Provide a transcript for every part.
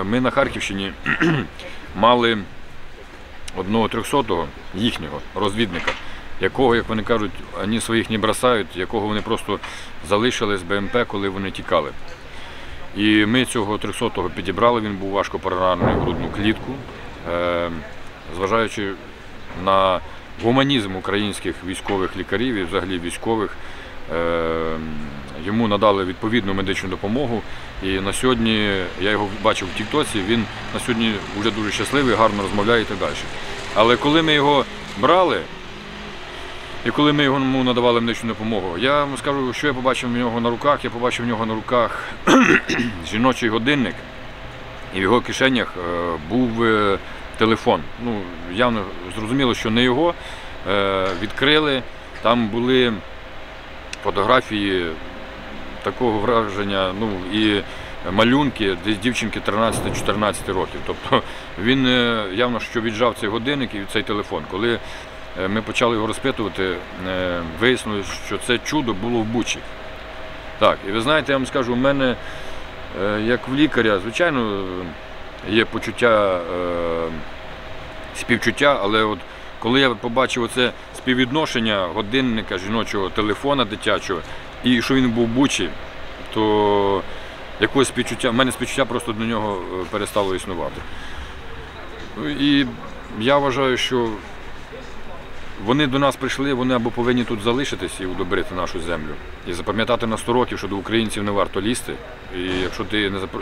ми на Харківщині мали одного 300-го, їхнього розвідника, якого, як вони кажуть, вони своїх не бросають, якого вони просто залишили з БМП, коли вони тікали. І ми цього 300-го підібрали, він був важко поранений в грудну клітку. Зважаючи на гуманізм українських військових лікарів і взагалі військових, йому надали відповідну медичну допомогу. І на сьогодні, я його бачив в Тіктоці, він на сьогодні вже дуже щасливий, гарно розмовляє і так далі. Але коли ми його брали, і коли ми йому надавали медичну допомогу, я вам скажу, що я побачив в нього на руках. Я побачив в нього на руках жіночий годинник, і в його кишенях був телефон. Ну, явно зрозуміло, що не його. Відкрили, там були фотографії такого враження, ну і малюнки десь дівчинки 13-14 років. Тобто він явно що віджав цей годинник і цей телефон. Коли ми почали його розпитувати, вияснилось, що це чудо було в Бучі. Так, і ви знаєте, я вам скажу, у мене, як в лікаря, звичайно, є почуття, співчуття, але от коли я побачив оце співвідношення годинника, жіночого телефона дитячого, і що він був в Бучі, то якось співчуття, в мене співчуття просто до нього перестало існувати. І я вважаю, що вони до нас прийшли, вони або повинні тут залишитись і удобрити нашу землю, і запам'ятати на 100 років, що до українців не варто лізти, і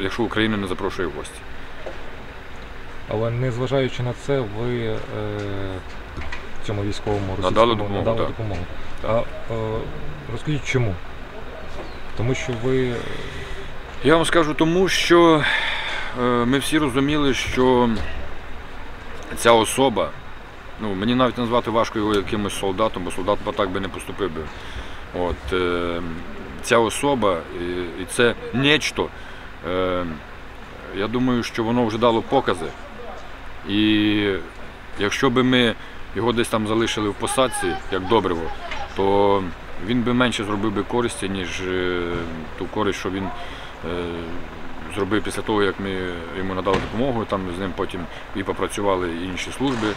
якщо Україна не запрошує в гості. Але незважаючи на це, ви цьому військовому надали російському допомогу. допомогу. А розкажіть чому? Тому що ви... Я вам скажу тому, що ми всі розуміли, що ця особа, ну, мені навіть назвати важко його якимось солдатом, бо солдат так би не поступив би. От, ця особа і це нечто, я думаю, що воно вже дало покази. І якщо б ми його десь там залишили в посадці, як добриво, то він би менше зробив би користі, ніж ту користь, що він зробив після того, як ми йому надали допомогу, там з ним потім і попрацювали інші служби.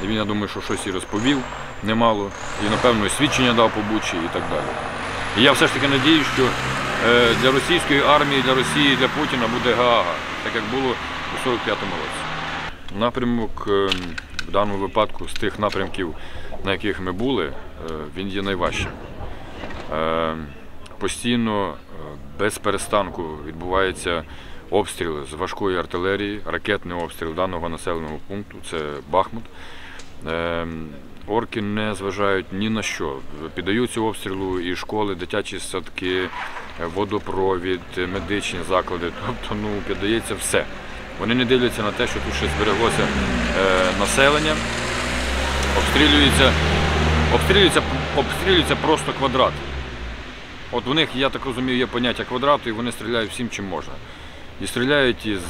І він, я думаю, що щось і розповів немало, і, напевно, і свідчення дав по Бучі і так далі. І я все ж таки надіюсь, що для російської армії, для Росії, для Путіна буде Гаага, так як було у 45-му році. Напрямок в даному випадку з тих напрямків, на яких ми були, він є найважчим. Постійно, без перестанку відбуваються обстріли з важкої артилерії, ракетний обстріл даного населеного пункту, це Бахмут. Орки не зважають ні на що. Піддаються обстрілу і школи, дитячі садки, водопровід, медичні заклади, тобто піддається все. Вони не дивляться на те, що тут ще збереглося населення, обстрілюється просто квадрат. От у них, я так розумію, є поняття квадрату, і вони стріляють всім, чим можна. І стріляють із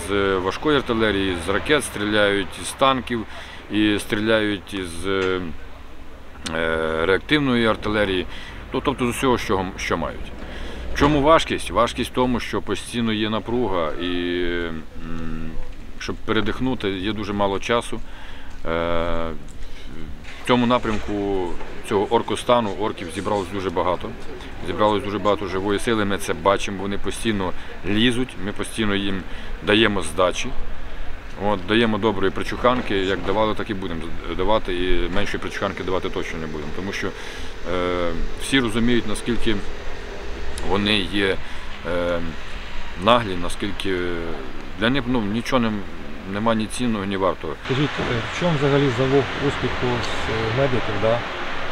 важкої артилерії, з ракет, стріляють із танків, і стріляють із реактивної артилерії, тобто з усього, що мають. В чому важкість? Важкість в тому, що постійно є напруга, і щоб передихнути, є дуже мало часу. В цьому напрямку цього оркостану орків зібралось дуже багато. Зібралось дуже багато живої сили, ми це бачимо, вони постійно лізуть, ми постійно їм даємо здачі. От, даємо доброї причуханки, як давали, так і будемо давати, і меншої причуханки давати точно не будемо. Тому що всі розуміють, наскільки вони є наглі, наскільки для них нічого нема ні цінного, ні вартого. Скажіть, в чому взагалі залог успіху з медиків,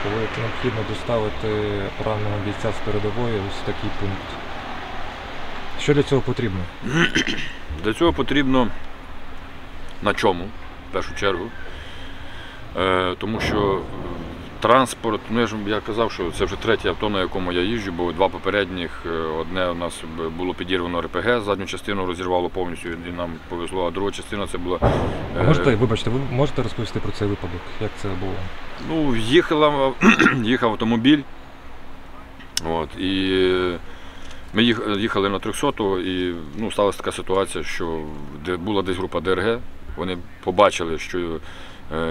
коли необхідно доставити пораненого бійця з передової ось в такий пункт? Що для цього потрібно? Для цього потрібно на чому, в першу чергу, тому що транспорт, я казав, що це вже третє авто, на якому я їжджу, бо два попередніх, одне у нас було підірвано РПГ, задню частину розірвало повністю і нам повезло, а друга частина це була... Вибачте, ви можете розповісти про цей випадок, як це було? Ну, їхав автомобіль, і Ми їхали на 300-го і сталася така ситуація, що була десь група ДРГ, вони побачили, що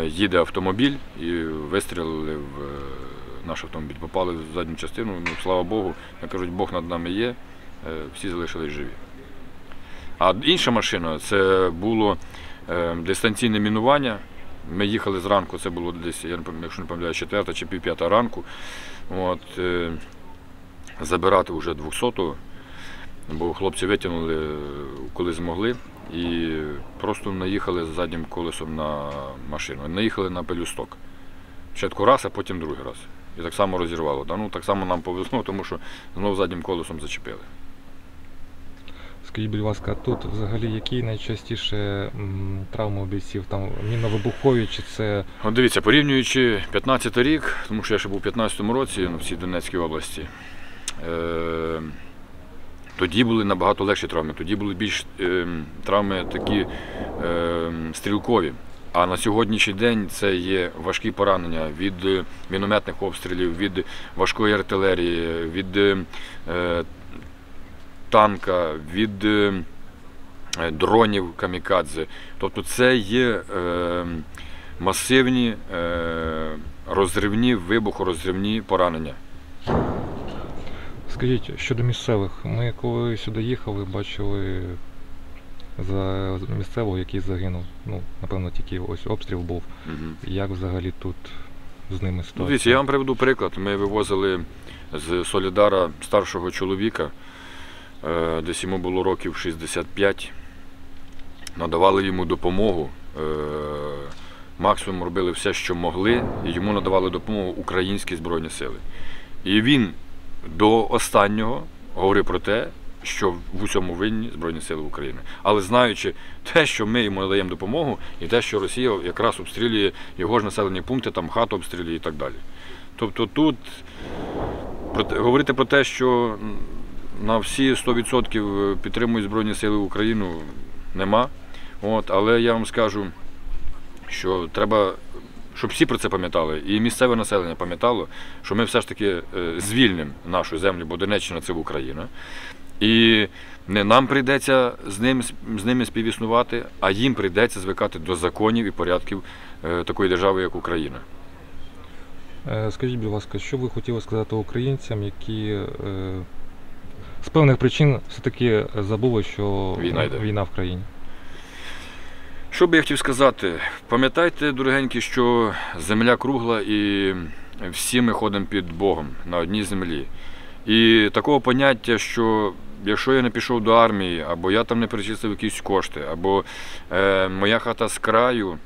їде автомобіль і вистрілили в наш автомобіль, попали в задню частину, слава Богу, як кажуть, Бог над нами є, всі залишились живі. А інша машина, це було дистанційне мінування. Ми їхали зранку, це було десь, якщо не помиляю, 4 чи пів-5 ранку. Забирати вже 200-го, бо хлопці витягнули, коли змогли, і просто наїхали з заднім колесом на машину. Наїхали на пелюсток. Спочатку раз, а потім другий раз. І так само розірвало. Так само нам повезло, тому що знову заднім колесом зачепили. Скажіть, будь ласка, тут взагалі які найчастіше травми у бійців? Там мінно-вибухові чи це... От дивіться, порівнюючи 15-й рік, тому що я ще був у 15-му році в цій Донецькій області, тоді були набагато легші травми, тоді були більш травми такі стрілкові. А на сьогоднішній день це є важкі поранення від мінометних обстрілів, від важкої артилерії, від танка, від дронів камікадзе. Тобто це є масивні розривні, вибухорозривні поранення. Скажіть, щодо місцевих, ми коли сюди їхали, бачили за місцевого, який загинув. Напевно, тільки ось обстріл був. Як взагалі тут з ними ситуація? Дивіться, я вам приведу приклад. Ми вивозили з Солідара старшого чоловіка, десь йому було років 65, надавали йому допомогу, максимум робили все, що могли, і йому надавали допомогу українські Збройні Сили. І він до останнього говорив про те, що в усьому винні Збройні Сили України. Але знаючи те, що ми йому надаємо допомогу, і те, що Росія якраз обстрілює його ж населені пункти, там хату обстрілює і так далі. Тобто тут говорити про те, що на всі 100% підтримують Збройні Сили України, нема. Але я вам скажу, що треба, щоб всі про це пам'ятали, і місцеве населення пам'ятало, що ми все ж таки звільнимо нашу землю, бо Донеччина – це Україна. І не нам прийдеться з ними співіснувати, а їм прийдеться звикати до законів і порядків такої держави, як Україна. Скажіть, будь ласка, що ви хотіли сказати українцям, які з певних причин все-таки забули, що війна в країні? Що би я хотів сказати? Пам'ятайте, дорогенькі, що земля кругла і всі ми ходимо під Богом на одній землі. І такого поняття, що якщо я не пішов до армії, або я там не перечислив якісь кошти, або моя хата з краю,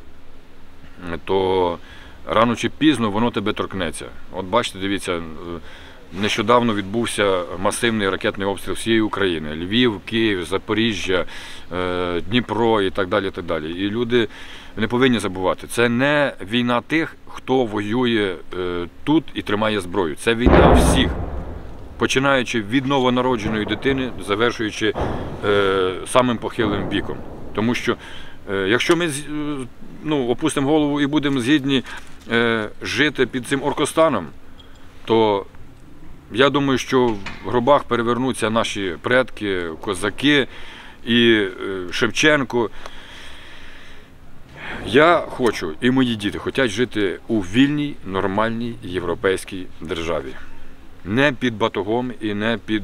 то рано чи пізно воно тебе торкнеться. От бачите, дивіться, нещодавно відбувся масивний ракетний обстріл всієї України. Львів, Київ, Запоріжжя, Дніпро і так далі, і так далі. І люди не повинні забувати. Це не війна тих, хто воює тут і тримає зброю. Це війна всіх. Починаючи від новонародженої дитини, завершуючи самим похилим віком. Тому що якщо ми опустимо голову і будемо згідні жити під цим оркостаном, то я думаю, що в гробах перевернуться наші предки, козаки і Шевченко. Я хочу, і мої діти хочуть жити у вільній, нормальній європейській державі. Не під батогом і не під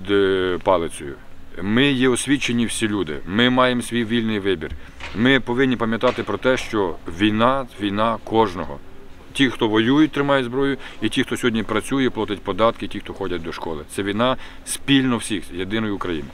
палицею. Ми є освічені всі люди, ми маємо свій вільний вибір. Ми повинні пам'ятати про те, що війна – війна кожного. Ті, хто воюють, тримають зброю, і ті, хто сьогодні працює, платить податки, ті, хто ходять до школи. Це війна спільно всіх, єдиної України.